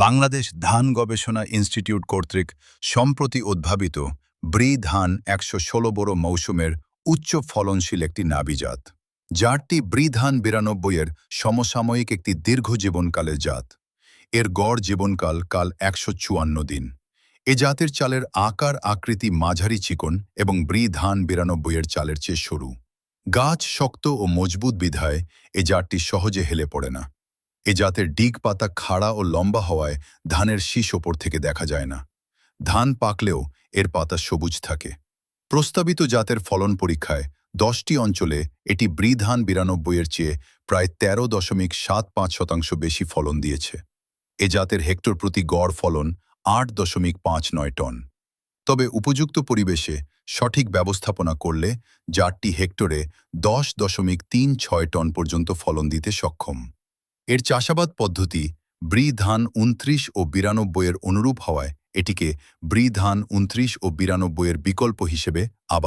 বাংলাদেশ ধান গবেষণা ইনস্টিটিউট কর্তৃক সম্প্রতি উদ্ভাবিত ব্রি ধান ১১৬ বড় মৌসুমের উচ্চ ফলনশীল একটি নাবি জাত। জাতটি ব্রি ধান ৯২-এর সমসাময়িক একটি দীর্ঘ জীবনকালের জাত। এর গড় জীবনকাল ১৫৪ দিন। এ জাতের চালের আকার আকৃতি মাঝারি চিকন এবং ব্রি ধান ৯২-এর চালের চেয়ে সরু। গাছ শক্ত ও মজবুত বিধায় এ জাতটি সহজে হেলে পড়ে না। এ জাতের ডিগ পাতা খাড়া ও লম্বা হওয়ায় ধানের শীষ ওপর থেকে দেখা যায় না। ধান পাকলেও এর পাতা সবুজ থাকে। প্রস্তাবিত জাতের ফলন পরীক্ষায় ১০টি অঞ্চলে এটি ব্রি ধান ৯২-এর চেয়ে প্রায় ১৩.৭৫% বেশি ফলন দিয়েছে। এ জাতের হেক্টর প্রতি গড় ফলন ৮.৫৯ টন। তবে উপযুক্ত পরিবেশে সঠিক ব্যবস্থাপনা করলে জাতটি হেক্টরে ১০.৩৬ টন পর্যন্ত ফলন দিতে সক্ষম। এর চাষাবাদ পদ্ধতি ব্রি ধান ২৯ ও ৯২-এর অনুরূপ হওয়ায় এটিকে ব্রি ধান ২৯ ও ৯২-এর বিকল্প হিসেবে আবাদ